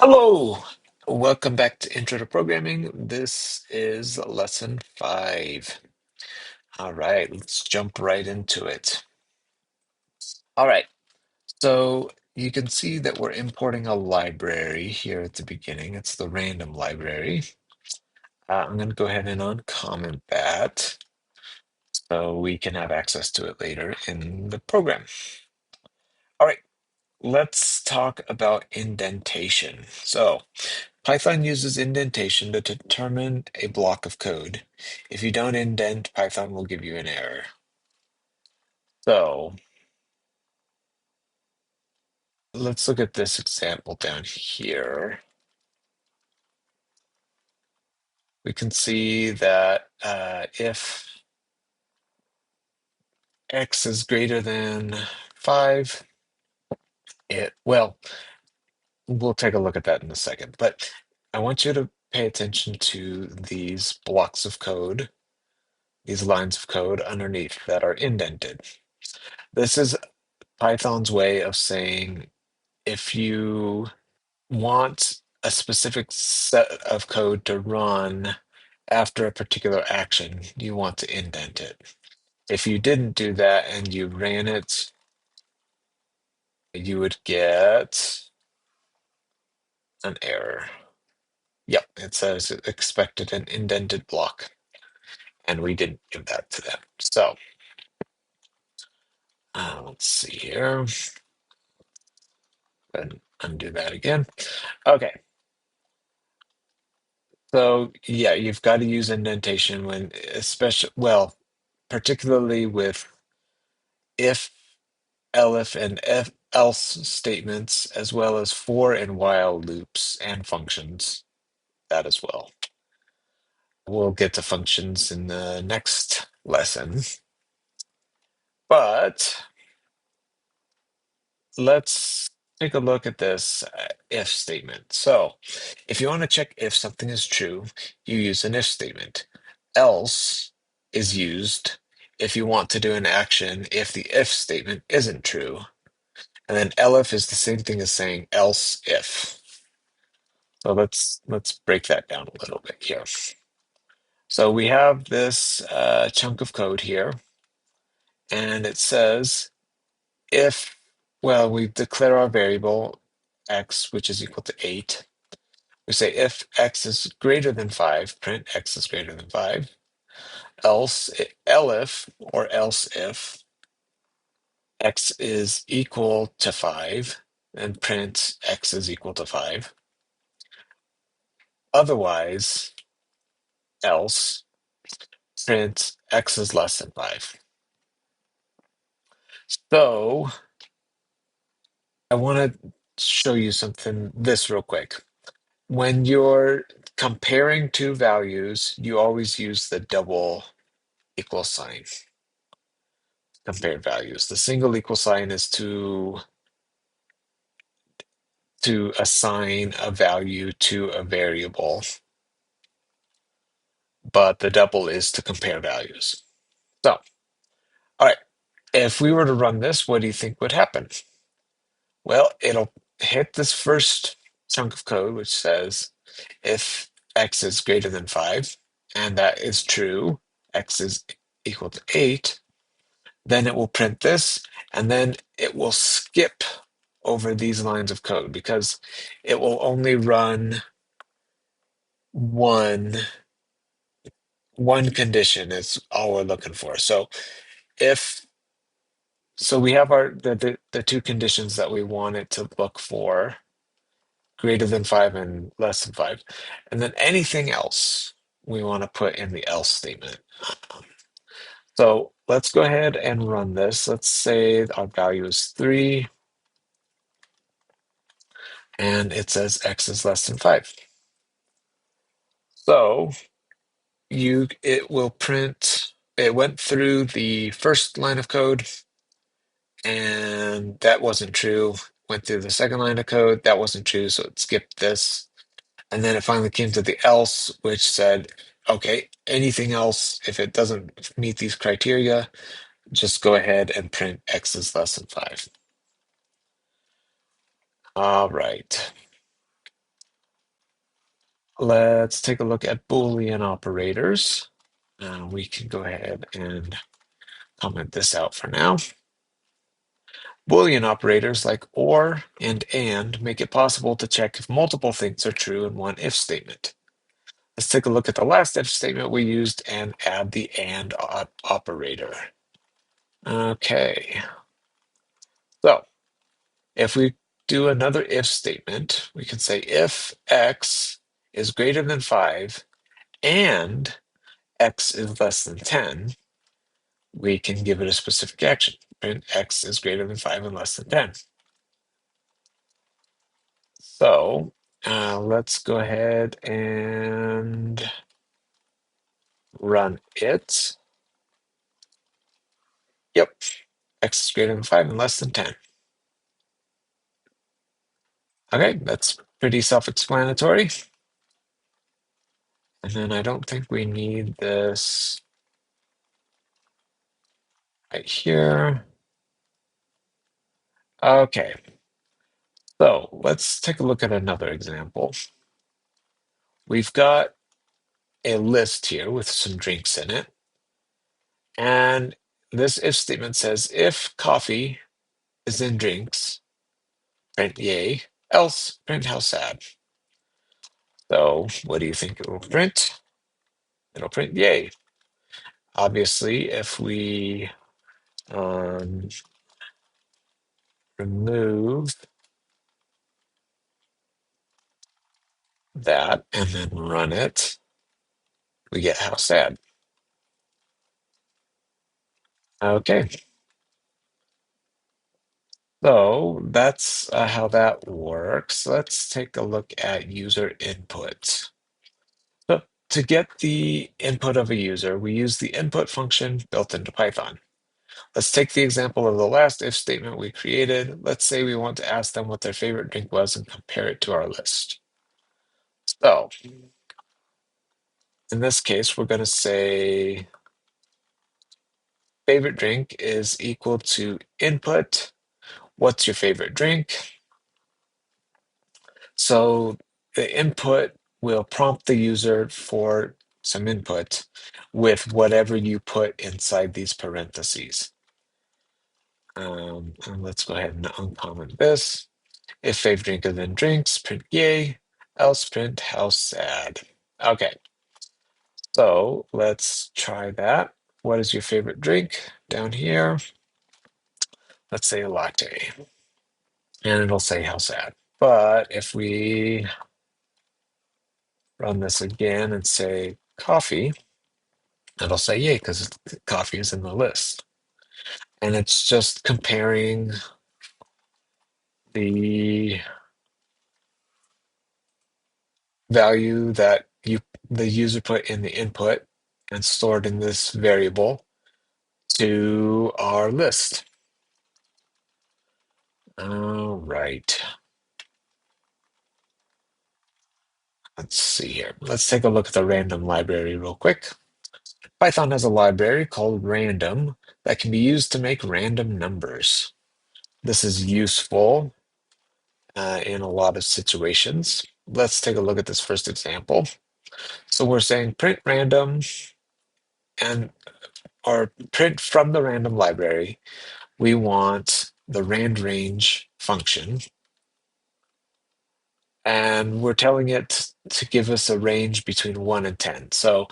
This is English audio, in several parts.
Hello, welcome back to Intro to Programming. This is lesson 5. All right, let's jump right into it. All right, so you can see that we're importing a library here at the beginning. It's the random library. I'm going to go ahead and uncomment that so we can have access to it later in the program. All right, let's talk about indentation. So Python uses indentation to determine a block of code. If you don't indent, Python will give you an error. So let's look at this example down here. We can see that if x is greater than 5, we'll take a look at that in a second. But I want you to pay attention to these blocks of code, these lines of code underneath that are indented. This is Python's way of saying if you want a specific set of code to run after a particular action, you want to indent it. If you didn't do that and you ran it, you would get an error. Yep, it says it expected an indented block, and we didn't give that to them. So let's see here. And undo that again. Okay. So yeah, you've got to use indentation when, particularly with if, elif, and else statements, as well as for and while loops and functions, that as well. We'll get to functions in the next lesson, but let's take a look at this if statement. So if you want to check if something is true, you use an if statement. Else is used if you want to do an action if the if statement isn't true. And then elif is the same thing as saying else if. So let's break that down a little bit here. So we have this chunk of code here, and it says if, we declare our variable x, which is equal to 8. We say if x is greater than 5, print x is greater than 5. Else, elif, or else if x is equal to 5, and print x is equal to 5. Otherwise, else, print x is less than 5. So I want to show you this real quick. When you're comparing two values, you always use the double equal sign. Compared values. The single equal sign is to assign a value to a variable, but the double is to compare values. So, all right, if we were to run this, what do you think would happen? Well, it'll hit this first chunk of code, which says if x is greater than 5, and that is true, x is equal to 8, then it will print this, and then it will skip over these lines of code because it will only run one condition is all we're looking for. So if we have the two conditions that we want it to look for, greater than 5 and less than 5, and then anything else we want to put in the else statement. So let's go ahead and run this. Let's say our value is 3, and it says x is less than 5. So it will print, it went through the first line of code, and that wasn't true. Went through the second line of code, that wasn't true, so it skipped this. And then it finally came to the else, which said, okay, anything else, if it doesn't meet these criteria, just go ahead and print x is less than 5. All right. let's take a look at Boolean operators. We can go ahead and comment this out for now. Boolean operators like OR and make it possible to check if multiple things are true in one if statement. Let's take a look at the last if statement we used and add the AND operator. Okay, so if we do another if statement, we can say if x is greater than 5 and x is less than 10, we can give it a specific action. Print x is greater than 5 and less than 10. So let's go ahead and run it. Yep, x is greater than 5 and less than 10. Okay, that's pretty self-explanatory. And then I don't think we need this right here. Okay, so let's take a look at another example. We've got a list here with some drinks in it. And this if statement says, if coffee is in drinks, print yay, else print how sad. So what do you think it will print? It'll print yay. Obviously, if we remove that and then run it, we get how sad. Okay. So that's how that works. Let's take a look at user input. So to get the input of a user, we use the input function built into Python. Let's take the example of the last if statement we created. Let's say we want to ask them what their favorite drink was and compare it to our list. So in this case, we're going to say favorite drink is equal to input. What's your favorite drink? So the input will prompt the user for some input with whatever you put inside these parentheses. And let's go ahead and uncomment this. If favorite drink is in drinks, print yay, else print how sad. Okay, so let's try that. What is your favorite drink? Down here, let's say a latte. And it'll say how sad. But if we run this again and say coffee, it'll say yay because coffee is in the list. And it's just comparing the value that the user put in the input and stored in this variable to our list. All right. Let's see here. Let's take a look at the random library real quick. Python has a library called random that can be used to make random numbers. This is useful in a lot of situations. Let's take a look at this first example. So we're saying print random and or print from the random library. We want the randrange function. And we're telling it to give us a range between 1 and 10. So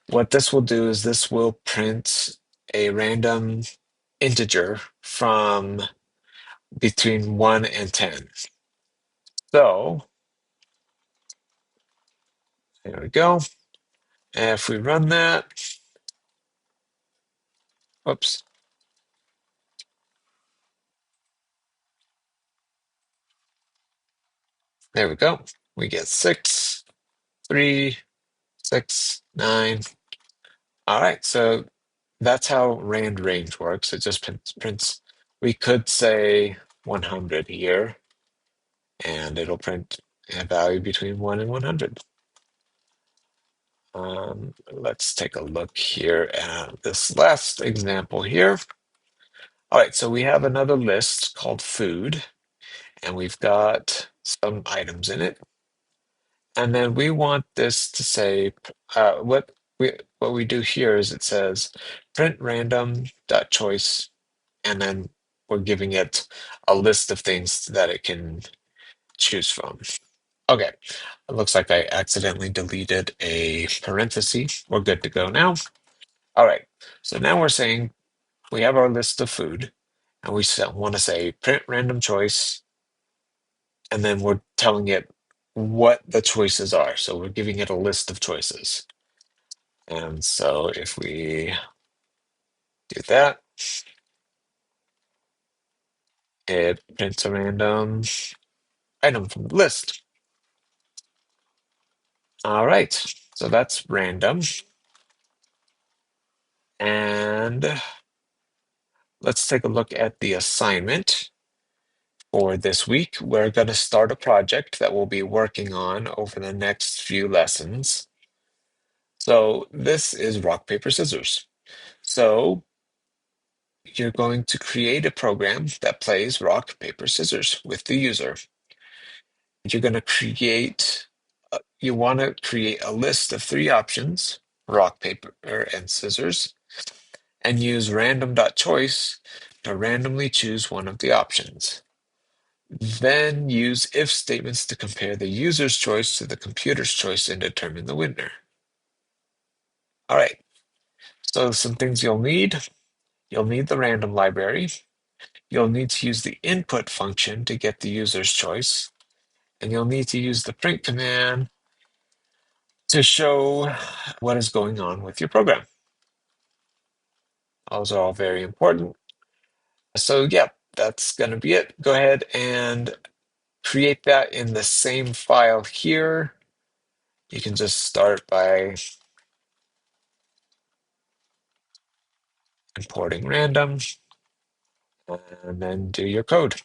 what this will do is this will print a random integer from between 1 and 10. So there we go. And if we run that, whoops, there we go. We get 6, 3, 6, 9. All right, so that's how rand range works. It just prints. We could say 100 here, and it'll print a value between 1 and 100. Let's take a look here at this last example here. All right, so we have another list called food, and we've got some items in it. And then we want this to say what we do here is it says print random dot choice, and then we're giving it a list of things that it can choose from. Okay, it looks like I accidentally deleted a parenthesis. We're good to go now. All right, so now we're saying we have our list of food, and we want to say print random choice, and then we're telling it what the choices are. So we're giving it a list of choices. And so if we do that, it prints a random item from the list. All right, so that's random. And let's take a look at the assignment for this week. We're going to start a project that we'll be working on over the next few lessons. So this is rock, paper, scissors. So you're going to create a program that plays rock, paper, scissors with the user. You're going to you want to create a list of 3 options, rock, paper, and scissors, and use random.choice to randomly choose one of the options. Then use if statements to compare the user's choice to the computer's choice and determine the winner. All right, so some things you'll need. You'll need the random library. You'll need to use the input function to get the user's choice. And you'll need to use the print command to show what is going on with your program. Those are all very important. So yeah, that's going to be it. Go ahead and create that in the same file here. You can just start by importing random and then do your code.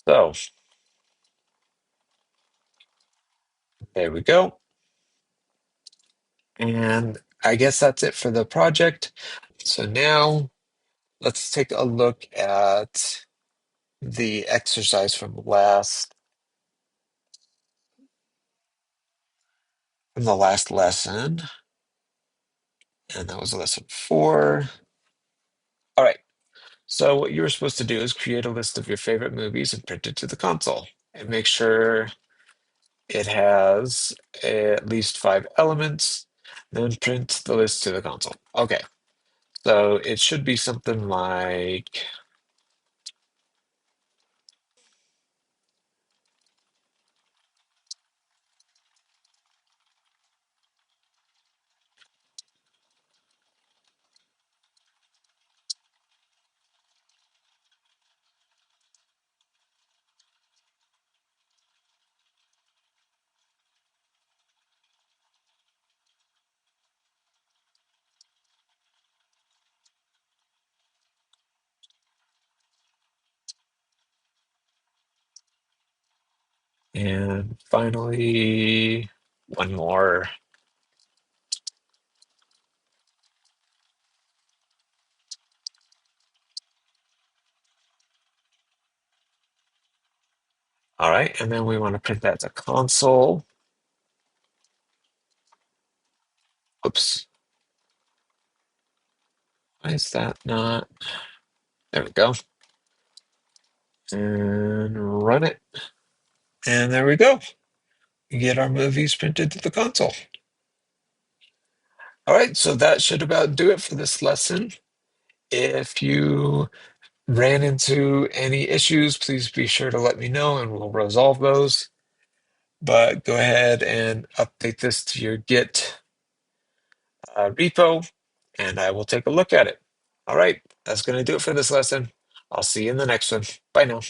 So there we go. And I guess that's it for the project. So now let's take a look at the exercise from the last lesson. And that was lesson 4. All right. So what you were supposed to do is create a list of your favorite movies and print it to the console. And make sure it has at least 5 elements. Then print the list to the console. Okay. So it should be something like and finally, one more. All right, and then we want to print that to console. Oops. Why is that not? There we go. And run it. And there we go. We get our movies printed to the console. All right, so that should about do it for this lesson. If you ran into any issues, please be sure to let me know and we'll resolve those. But go ahead and update this to your Git repo, and I will take a look at it. All right, that's going to do it for this lesson. I'll see you in the next one. Bye now.